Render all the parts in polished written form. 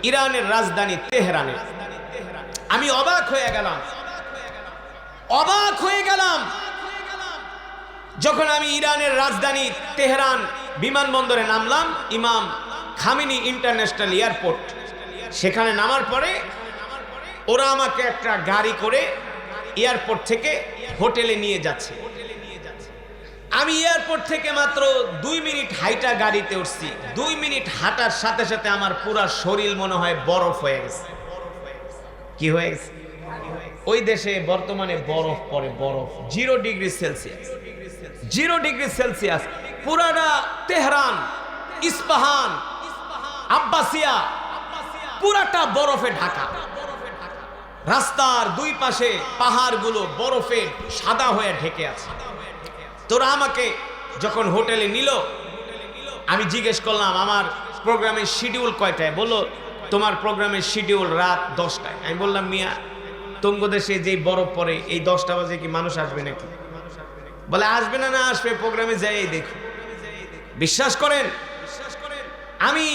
ইরানের রাজধানী তেহরানে। আমি অবাক হয়ে গেলাম যখন আমি ইরানের রাজধানী তেহরান বিমানবন্দরে নামলাম, ইমাম খামেনি ইন্টারন্যাশনাল এয়ারপোর্ট। সেখানে নামার পরে ওরা আমাকে একটা গাড়ি করে এয়ারপোর্ট থেকে হোটেলে নিয়ে যাচ্ছে। আমি এয়ারপোর্ট থেকে মাত্র 2 মিনিট হাইটা গাড়িতে উঠছি। 2 মিনিট হাঁটার সাথে সাথে আমার পুরা শরীর মনে হয় বরফ হয়ে গেছে। কি হয়ে গেছে? ওই দেশে বর্তমানে বরফ পড়ে, বরফ 0 ডিগ্রি সেলসিয়াস। 0 degree Celsius. পুরাটা তেহরান, ইস্পাহান, আব্বাসিয়া পুরাটা বরফে ঢাকা। রাস্তার 2 পাশে পাহাড়গুলো বরফে সাদা হয়ে ঢেকে আছে। তোরা আমাকে যখন হোটেলে নিল, আমি জিজ্ঞেস করলাম আমার প্রোগ্রামের শিডিউল কয়টায়? বললো তোমার প্রোগ্রামের শিডিউল রাত 10টায়। আমি বললাম মিয়া, তুমগো দেশে যেই বরফ পড়ে এই 10টা বাজে কি মানুষ আসবে নাকি? বলে আসবে না, আসবে, প্রোগ্রামে যাই দেখো। বিশ্বাস করেন, আমি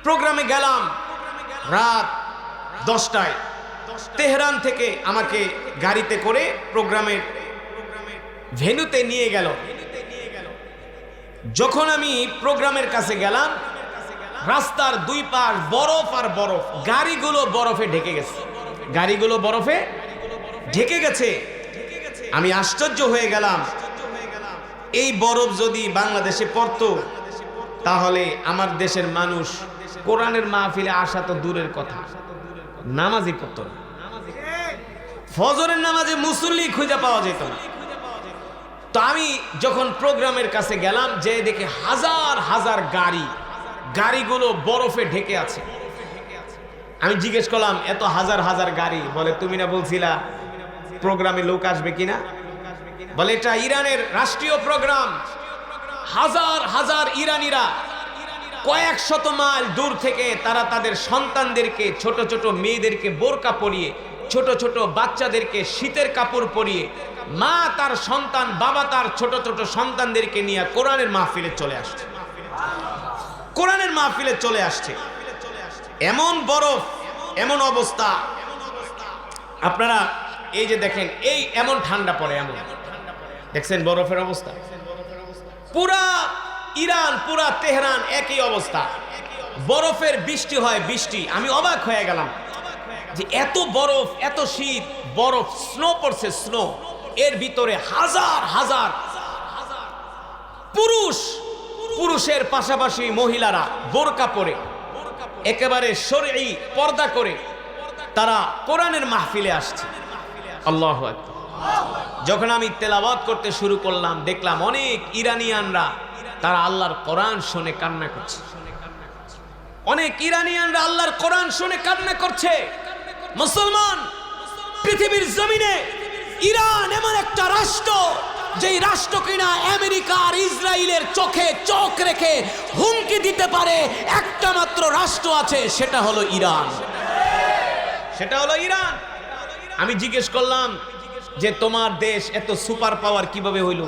প্রোগ্রামে গেলাম রাত 10টায়। তেহরান থেকে আমাকে গাড়িতে করে প্রোগ্রামের ভেন্যুতে নিয়ে গেল। যখন আমি প্রোগ্রামের কাছে গেলাম, রাস্তার 2 পাশ বরফ আর বরফ। গাড়িগুলো বরফে ঢেকে গেছে। আমি আশ্চর্য হয়ে গেলাম, এই বরফ যদি বাংলাদেশে পড়তো তাহলে আমার দেশের মানুষ কোরআনের মাহফিলে আসা তো দূরের কথা, নামাজই পড়তো না। ফজরের নামাজে মুসল্লি খুঁজে পাওয়া যেত না। তো আমি যখন প্রোগ্রামের কাছে গেলাম, যে দেখে হাজার হাজার গাড়িগুলো বরফে ঢেকে আছে। আমি জিজ্ঞেস করলাম এত হাজার হাজার গাড়ি? বলে তুমি না বলছিলা প্রোগ্রামে লোক আসবে কিনা? বলে এটা ইরানের রাষ্ট্রীয় প্রোগ্রাম। হাজার হাজার ইরানিরা কয়েক শত মাইল দূর থেকে তারা তাদের সন্তানদেরকে, ছোট ছোট মেয়েদেরকে বোরকা পরিয়ে, ছোট ছোট বাচ্চাদেরকে শীতের কাপড় পরিয়ে, মা তার সন্তান, বাবা তার ছোট ছোট সন্তানদেরকে নিয়ে কোরআনের মাহফিলে চলে আসছে। এমন বরফ, এমন অবস্থা। আপনারা এই যে দেখেন, এই এমন ঠান্ডা পড়ে, এমন দেখছেন বরফের অবস্থা। পুরা ইরান, পুরা তেহরান একই অবস্থা। বরফের বৃষ্টি হয়, বৃষ্টি। আমি অবাক হয়ে গেলাম যে এত বরফ, এত শীত, বরফ, স্নো পড়ছে, স্নো। এর ভিতরে হাজার হাজার পুরুষের পাশাপাশি মহিলারা বোরকা পরে, একেবারে শরঈ পর্দা করে তারা কোরআনের মাহফিলে আসছে। আল্লাহু আকবার। যখন আমি তেলাওয়াত করতে শুরু করলাম, দেখলাম অনেক ইরানিয়ানরা তারা আল্লাহর কোরআন শুনে কান্না করছে। অনেক ইরানিয়ানরা আল্লাহর কোরআন শুনে কান্না করছে। মুসলমান, পৃথিবীর জমিনে ইরান এমন একটা রাষ্ট্র, যেই রাষ্ট্র কিনা আমেরিকা আর ইসরায়েলের চোখে চোখ রেখে হুমকি দিতে পারে। একটা মাত্র রাষ্ট্র আছে, সেটা হলো ইরান। আমি জিজ্ঞেস করলাম যে তোমার দেশ এত সুপার পাওয়ার কিভাবে হইল?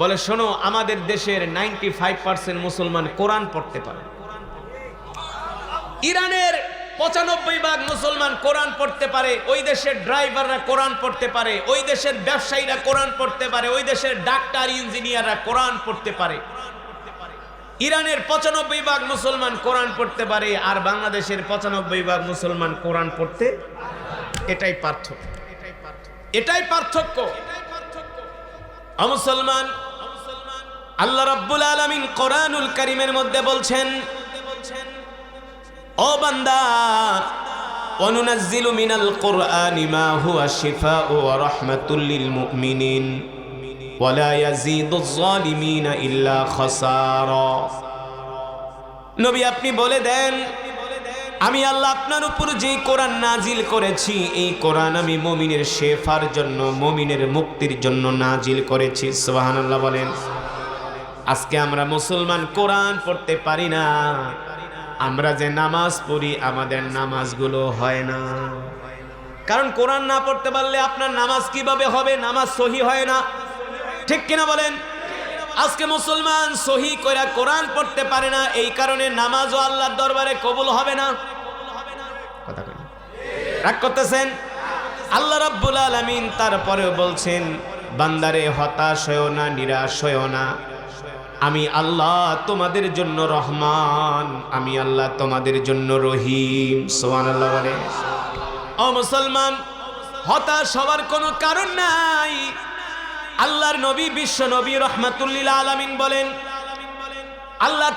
বলে শোনো, আমাদের দেশের 95% মুসলমান কোরআন পড়তে পারে। ইরানের 95% মুসলমান কোরআন পড়তে পারে। ওই দেশের ড্রাইভাররা কোরআন পড়তে পারে, ওই দেশের ব্যবসায়ীরা কোরআন পড়তে পারে, ওই দেশের ডাক্তার, ইঞ্জিনিয়াররা কোরআন পড়তে পারে। ইরানের 95% মুসলমান কোরআন পড়তে পারে, আর বাংলাদেশের 95% মুসলমান কোরআন পড়তে। এটাই পার্থক্য। মুসলমান, আল্লাহ রাব্বুল আলামিন কোরআনুল কারীমের মধ্যে বলছেন, ও বান্দা, ওয়ানুনাজ্জিলু মিনাল কুরআনি মা হুয়া শিফাউ ওয়া রাহমাতুল লিল মুমিনিন ওয়া লা ইয়াজিদুজ যালিমিনা ইল্লা খাসারা। নবী, আপনি বলে দেন, আমি আল্লাহ আপনার উপর যেই কোরআন নাজিল করেছি, এই কোরআন আমি মুমিনের শেফার জন্য, মুমিনের মুক্তির জন্য নাজিল করেছি। সুবহানাল্লাহ বলেন। আজকে আমরা মুসলমান কোরআন পড়তে পারি না। আমরা যে নামাজ পড়ি, আমাদের নামাজগুলো হয় না। কারণ কোরআন না পড়তে পারলে আপনার নামাজ কিভাবে হবে? নামাজ সহি হয় না। ঠিক কিনা বলেন? আজকে মুসলমান সহি কইরা কোরআন পড়তে পারে না, এই কারণে নামাজও আল্লাহর দরবারে কবুল হবে না। কথা কই রাগ করতেছেন? আল্লাহ রাব্বুল আলামিন তারপরেও বলছেন, বান্দারে হতাশ হয়ো না, নিরাশ হয়ো না, আমি আল্লাহ তোমাদের জন্য রহমান, আমি আল্লাহ তোমাদের জন্য রহিম। সুবহানাল্লাহ বলে। ও মুসলমান, হতাশ হওয়ার কোনো কারণ নাই। আল্লাহর নবী, বিশ্ব নবী রহমাতুল লিল আলামিন বলেন, আল্লাহ